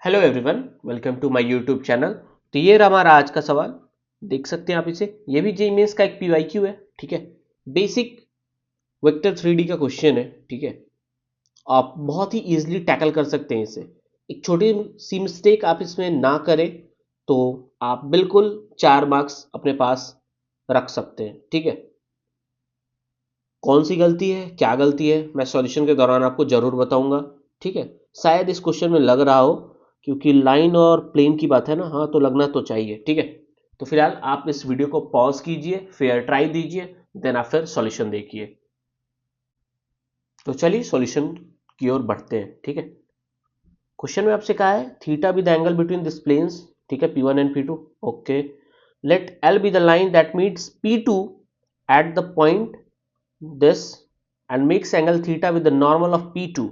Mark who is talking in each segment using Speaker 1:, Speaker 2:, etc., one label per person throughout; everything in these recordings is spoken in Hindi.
Speaker 1: Hello everyone, welcome to my YouTube channel. तो ये रहा हमारा आज का सवाल। देख सकते हैं आप इसे। ये भी जेईई मेंस का एक पीवाईक्यू है। ठीक है, बेसिक वेक्टर 3D का क्वेश्चन है। ठीक है, आप बहुत ही इजीली टैकल कर सकते हैं इसे। एक छोटी सी मिस्टेक आप इसमें ना करें तो आप बिल्कुल 4 मार्क्स अपने पास रख सकते हैं। ठीक है, कौन सी गलती है, क्या गलती है, मैं सॉल्यूशन के दौरान आपको जरूर बताऊंगा। ठीक है, शायद इस क्वेश्चन में लग रहा हो, क्योंकि लाइन और प्लेन की बात है ना। हाँ, तो लगना तो चाहिए। ठीक है, तो फिलहाल आप इस वीडियो को पॉज कीजिए, फेयर ट्राई दीजिए, देन आप फिर सॉल्यूशन देखिए। तो चलिए सॉल्यूशन की ओर बढ़ते हैं। ठीक है, क्वेश्चन में आपसे कहा है theta be the angle between this planes. ठीक है, P1 and P2। Okay, let L be the line that meets P2 at the point this and makes angle theta with the normal of P2.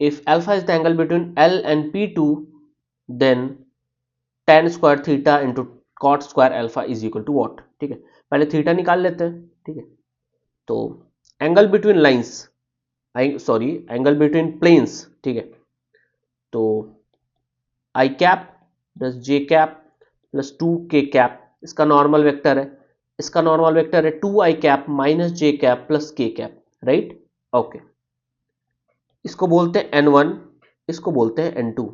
Speaker 1: If alpha is the angle between L and P2, then tan square theta into cot square alpha is equal to what? ठीक है, पहले थीटा निकाल लेते हैं। ठीक है, तो angle between lines, sorry angle between planes. ठीक है, तो I cap plus J cap plus 2k cap इसका नॉर्मल वेक्टर है। इसका नॉर्मल वेक्टर है 2i cap minus J cap plus k cap. Right, okay, इसको बोलते हैं n1, इसको बोलते हैं n2।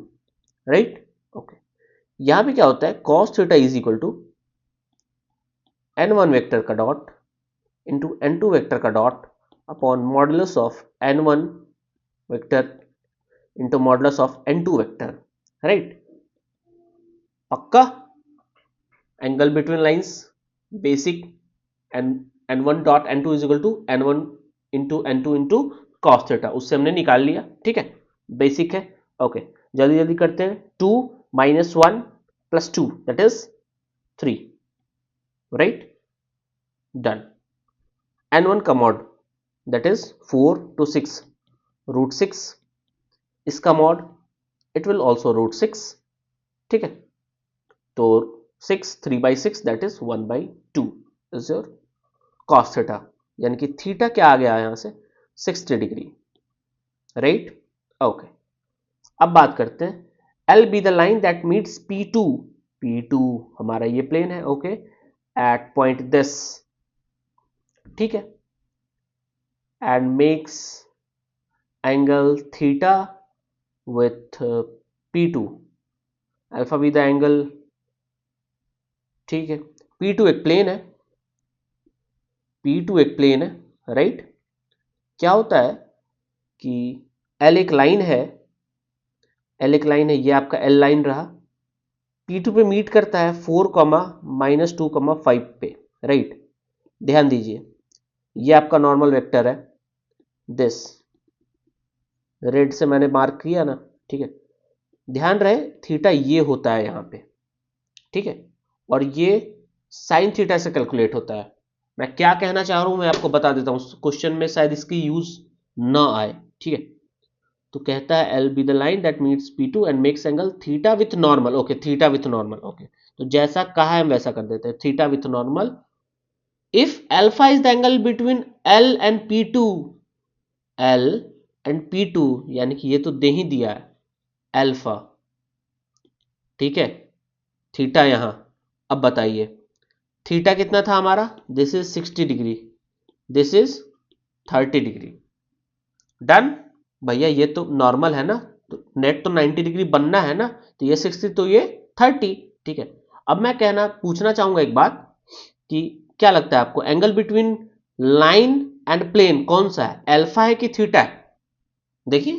Speaker 1: राइट, ओके, यहां पे क्या होता है cos theta is equal to n1 vector का डॉट इंटू n2 वेक्टर का dot upon modulus of n1 vector into modulus of n2 vector. Right, पक्का। Angle between lines basic n1 dot n2 is equal to n1 into n2 into cos theta, उससे हमने निकाल लिया। ठीक है, बेसिक है। ओके, जल्दी जल्दी करते हैं। 2 minus 1 plus 2 that is 3। Right, done. n1 का mod that is 4 to 6 root 6, इसका mod it will also root 6। ठीक है, तो 6 3/6 that is 1/2 is your cos theta, यानी कि थीटा क्या आ गया यहां से 60 डिग्री। राइट, ओके, अब बात करते हैं L be the line that meets P2। P2 हमारा ये प्लेन है। Okay, at point this. ठीक है, and makes angle theta with P2, alpha be the angle. ठीक है, P2 एक प्लेन है, P2 एक प्लेन है। राइट, क्या होता है कि L एक लाइन है, L एक लाइन है, ये आपका L लाइन रहा, P2 पे मीट करता है 4 माइनस 2 5 पे। राइट, ध्यान दीजिए, ये आपका नॉर्मल वेक्टर है, दिस रेड से मैंने मार्क किया ना। ठीक है, ध्यान रहे थीटा ये होता है यहां पे। ठीक है, और ये साइन थीटा से कैलकुलेट होता है। मैं क्या कहना चाह रहा हूं मैं आपको बता देता हूं, क्वेश्चन में शायद इसकी यूज ना आए। ठीक है, तो कहता है L be the line that meets P2 and makes angle theta with normal. Okay, theta with normal. Okay, तो जैसा कहा है हम वैसा कर देते हैं, theta with normal. If alpha is the angle between L and P2, L and P2 यानी कि ये तो दे ही दिया है अल्फा। ठीक है, थीटा यहां, अब बताइए थीटा कितना था हमारा, this is 60 degree, this is 30 degree. Done भैया, ये तो नॉर्मल है ना, तो नेट तो 90 डिग्री बनना है ना, तो ये 60 तो ये 30। ठीक है, अब मैं कहना पूछना चाहूंगा एक बात कि क्या लगता है आपको angle between line and plane कौन सा है, अल्फा है कि थीटा है? देखिए,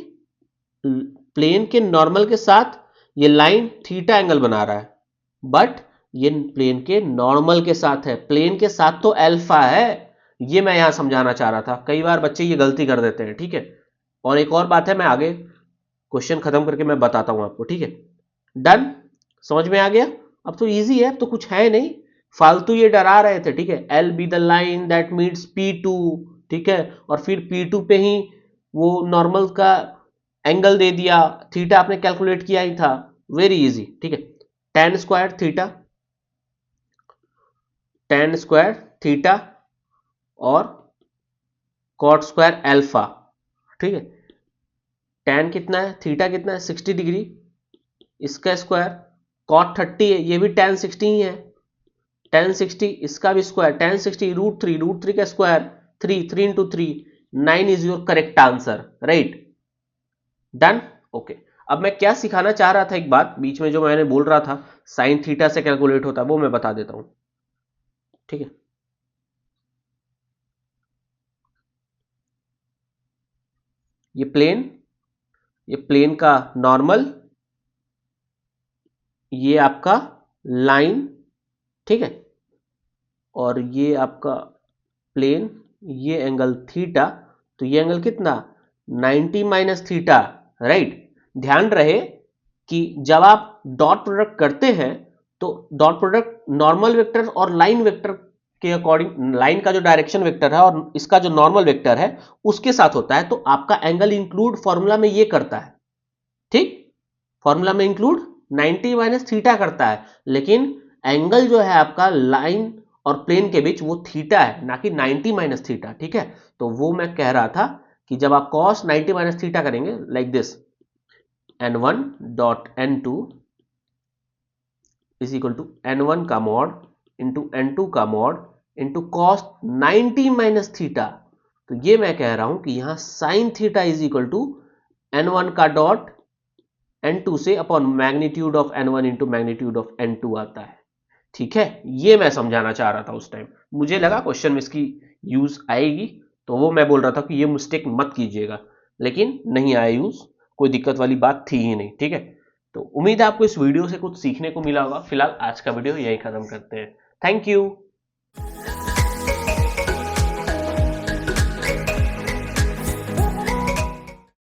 Speaker 1: प्लेन के नॉर्मल के साथ ये लाइन थीटा एंगल बना रहा है, बट ये प्लेन के नॉर्मल के साथ है, प्लेन के साथ तो अल्फा है। ये मैं यहां समझाना चाह रहा था, कई बार बच्चे ये गलती कर देते हैं। ठीक है, और एक और बात है, मैं आगे क्वेश्चन खत्म करके मैं बताता हूं आपको। ठीक है, डन, समझ में आ गया? अब तो इजी है, अब तो कुछ है नहीं, फालतू ये डरा रहे थे। ठीक है, L be the line that meets P2। ठीक है, और फिर P2 पे ही वो नॉर्मल का एंगल दे दिया, थीटा आपने कैलकुलेट किया ही था, वेरी इजी। ठीक है, tan square theta, tan square theta और cot स्क्वायर अल्फा। ठीक है, tan कितना है, थीटा कितना है 60 डिग्री, इसका स्क्वायर, cot 30 है, ये भी tan 60 ही है, tan 60 इसका भी स्क्वायर, tan 60 रूट थ्री का square 3 into 3, 9 is your correct answer, right. Done, okay. अब मैं क्या सिखाना चाह रहा था, एक बात बीच में जो मैंने बोल रहा था साइन थीटा से कैलकुलेट होता है, वो मैं बता देता हूं, ठीक है। ये प्लेन का नॉर्मल, ये आपका लाइन, ठीक है, और ये आपका प्लेन, ये एंगल थीटा, तो ये एंगल कितना 90 माइनस थीटा, राइट। ध्यान रहे कि जब आप डॉट प्रोडक्ट करते हैं तो डॉट प्रोडक्ट नॉर्मल वेक्टर और लाइन वेक्टर के अकॉर्डिंग, लाइन का जो डायरेक्शन वेक्टर है और इसका जो नॉर्मल वेक्टर है उसके साथ होता है, तो आपका एंगल इंक्लूड फॉर्मूला में ये करता है, ठीक, फॉर्मूला में इंक्लूड 90 माइनस थीटा करता है, लेकिन एंगल जो है आपका लाइन और प्लेन के बीच वो थीटा है, ना कि 90 माइनस थीटा, ठीक है। तो वो मैं कह रहा था कि जब आप cos 90 माइनस थीटा करेंगे like this, n1 dot n2 is equal to n1 का मॉड इंटू n2 का mod into cos 90 minus theta, तो ये मैं कह रहा हूं कि यहां sine theta is equal to n1 का डॉट n2 से upon magnitude of n1 into magnitude of n2 आता है, ठीक है। ये मैं समझाना चाह रहा था उस टाइम, मुझे लगा क्वेश्चन में इसकी यूज आएगी, तो वो मैं बोल रहा था कि ये मिस्टेक मत कीजिएगा, लेकिन नहीं आया यूज, कोई दिक्कत वाली बात थी ही नहीं, ठीक है। तो उम्मीद है आपको इस वीडियो से कुछ सीखने को मिला होगा। फिलहाल आज का वीडियो यही खत्म करते हैं। Thank you.